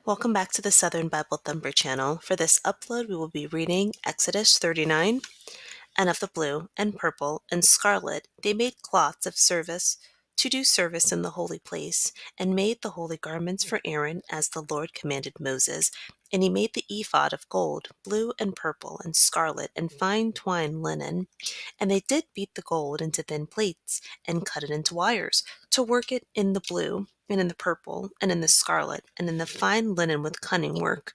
Welcome back to the Southern Bible Thumper channel. For this upload, we will be reading Exodus 39. And of the blue, and purple, and scarlet, they made cloths of service to do service in the holy place, and made the holy garments for Aaron as the Lord commanded Moses. And he made the ephod of gold, blue, and purple, and scarlet, and fine twined linen. And they did beat the gold into thin plates, and cut it into wires, to work it in the blue, and in the purple, and in the scarlet, and in the fine linen with cunning work.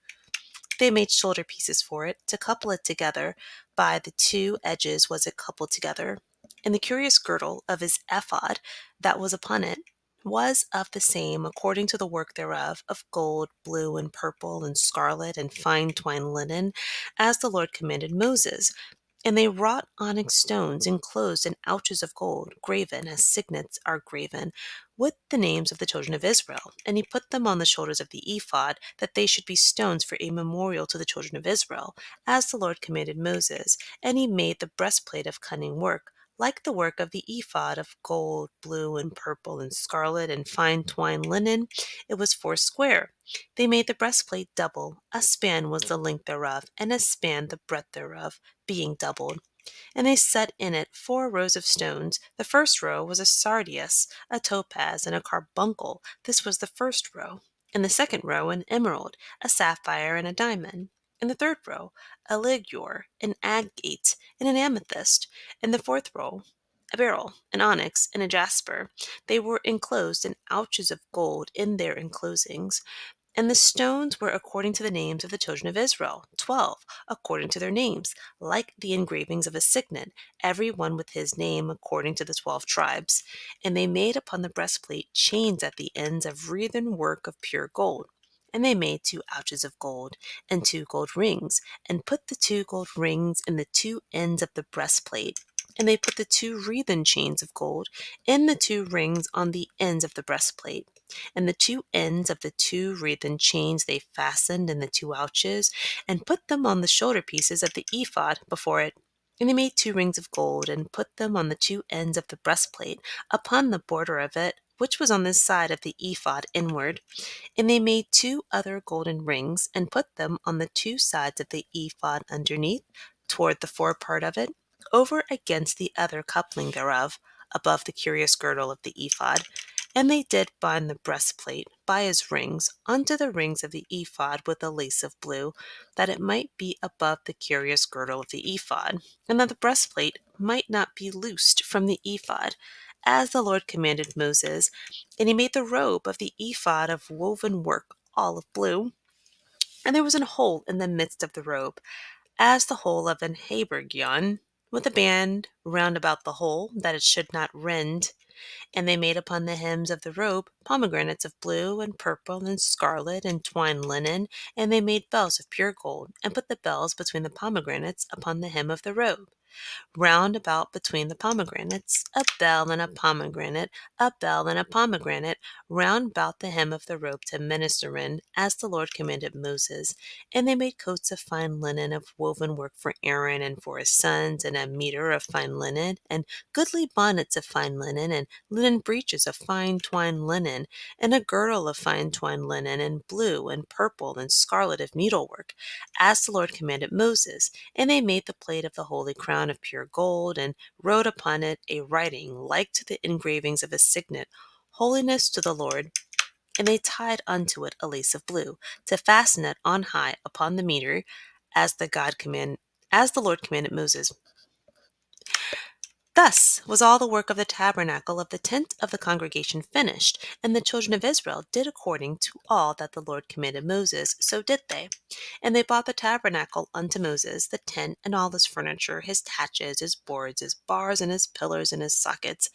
They made shoulder pieces for it, to couple it together. By the two edges was it coupled together. And the curious girdle of his ephod that was upon it was of the same, according to the work thereof, of gold, blue, and purple, and scarlet, and fine twined linen, as the Lord commanded Moses. And they wrought onyx stones enclosed in ouches of gold, graven as signets are graven, with the names of the children of Israel. And he put them on the shoulders of the ephod, that they should be stones for a memorial to the children of Israel, as the Lord commanded Moses. And he made the breastplate of cunning work, like the work of the ephod, of gold, blue, and purple, and scarlet, and fine twined linen. It was foursquare. They made the breastplate double. A span was the length thereof, and a span the breadth thereof, being doubled. And they set in it 4 rows of stones. The first row was a sardius, a topaz, and a carbuncle. This was the first row. In the second row, an emerald, a sapphire, and a diamond. In the third row, a ligure, an agate, and an amethyst. In the fourth row, a beryl, an onyx, and a jasper. They were enclosed in ouches of gold in their enclosings. And the stones were according to the names of the children of Israel, 12, according to their names, like the engravings of a signet, every one with his name according to the 12 tribes. And they made upon the breastplate chains at the ends of wreathen work of pure gold. And they made 2 ouches of gold, and 2 gold rings, and put the 2 gold rings in the 2 ends of the breastplate. And they put the 2 wreathen chains of gold in the 2 rings on the ends of the breastplate. And the 2 ends of the 2 wreathen chains they fastened in the 2 ouches, and put them on the shoulder pieces of the ephod before it. And they made 2 rings of gold, and put them on the 2 ends of the breastplate, upon the border of it, which was on the side of the ephod inward. And they made 2 other golden rings, and put them on the 2 sides of the ephod underneath, toward the forepart of it, over against the other coupling thereof, above the curious girdle of the ephod. And they did bind the breastplate by his rings unto the rings of the ephod with a lace of blue, that it might be above the curious girdle of the ephod, and that the breastplate might not be loosed from the ephod, as the Lord commanded Moses. And he made the robe of the ephod of woven work, all of blue. And there was an hole in the midst of the robe, as the hole of an habergeon, with a band round about the hole, that it should not rend. And they made upon the hems of the robe pomegranates of blue, and purple, and scarlet, and twined linen. And they made bells of pure gold, and put the bells between the pomegranates upon the hem of the robe. Round about between the pomegranates, a bell and a pomegranate, a bell and a pomegranate, round about the hem of the robe to minister in, as the Lord commanded Moses. And they made coats of fine linen of woven work for Aaron and for his sons, and a mitre of fine linen, and goodly bonnets of fine linen, and linen breeches of fine twined linen, and a girdle of fine twined linen, and blue, and purple, and scarlet of needlework, as the Lord commanded Moses. And they made the plate of the holy crown of pure gold, and wrote upon it a writing like to the engravings of a signet, Holiness to the Lord. And they tied unto it a lace of blue, to fasten it on high upon the mitre, as the Lord commanded Moses. Thus was all the work of the tabernacle of the tent of the congregation finished, and the children of Israel did according to all that the Lord commanded Moses, so did they. And they bought the tabernacle unto Moses, the tent and all his furniture, his taches, his boards, his bars, and his pillars, and his sockets,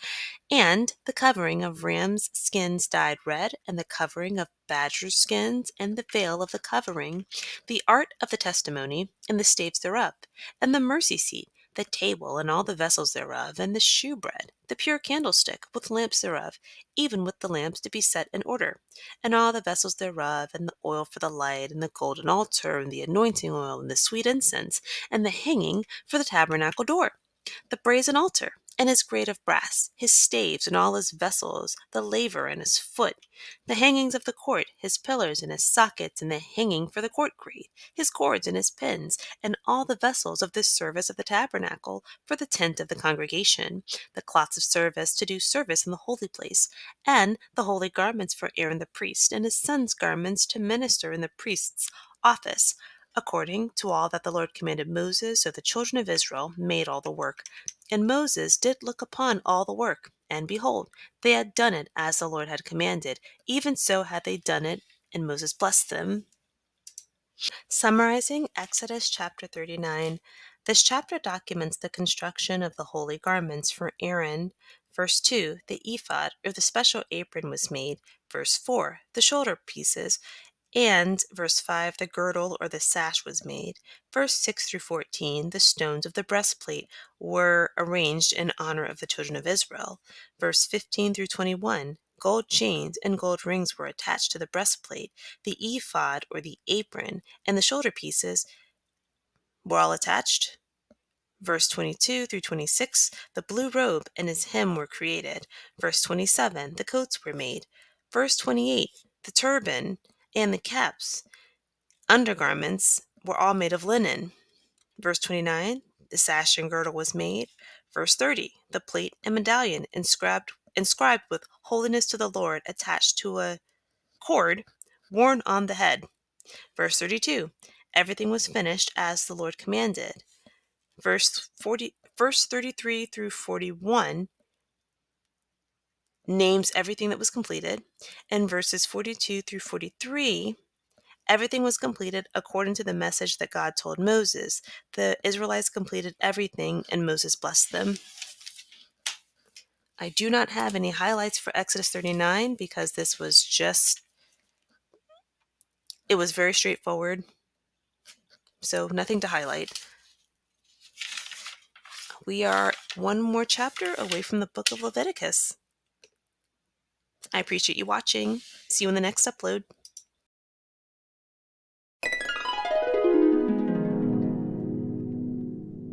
and the covering of rams' skins dyed red, and the covering of badgers' skins, and the veil of the covering, the ark of the testimony, and the staves thereof, and the mercy seat, the table, and all the vessels thereof, and the shewbread, the pure candlestick, with lamps thereof, even with the lamps to be set in order, and all the vessels thereof, and the oil for the light, and the golden altar, and the anointing oil, and the sweet incense, and the hanging for the tabernacle door, the brazen altar, and his grate of brass, his staves and all his vessels, the laver and his foot, the hangings of the court, his pillars and his sockets, and the hanging for the court grate, his cords and his pins, and all the vessels of this service of the tabernacle for the tent of the congregation, the cloths of service to do service in the holy place, and the holy garments for Aaron the priest, and his sons' garments to minister in the priest's office, according to all that the Lord commanded Moses. So the children of Israel made all the work. And Moses did look upon all the work, and behold, they had done it as the Lord had commanded, even so had they done it, and Moses blessed them. Summarizing Exodus chapter 39, this chapter documents the construction of the holy garments for Aaron. Verse 2, the ephod or the special apron was made. Verse 4, the shoulder pieces. And verse 5, the girdle or the sash was made. Verse 6 through 14, the stones of the breastplate were arranged in honor of the children of Israel. Verse 15 through 21, gold chains and gold rings were attached to the breastplate. The ephod or the apron and the shoulder pieces were all attached. Verse 22 through 26, the blue robe and his hem were created. Verse 27, the coats were made. Verse 28, the turban and the caps undergarments were all made of linen. Verse 29, the sash and girdle was made. Verse 30, the plate and medallion inscribed with holiness to the Lord attached to a cord worn on the head. Verse 32, everything was finished as the Lord commanded. Verse 33 through 41 names everything that was completed, and verses 42 through 43, everything was completed according to the message that God told Moses. The Israelites completed everything, and Moses blessed them. I do not have any highlights for Exodus 39 because this was it was very straightforward, so nothing to highlight. We are one more chapter away from the book of Leviticus. I appreciate you watching. See you in the next upload.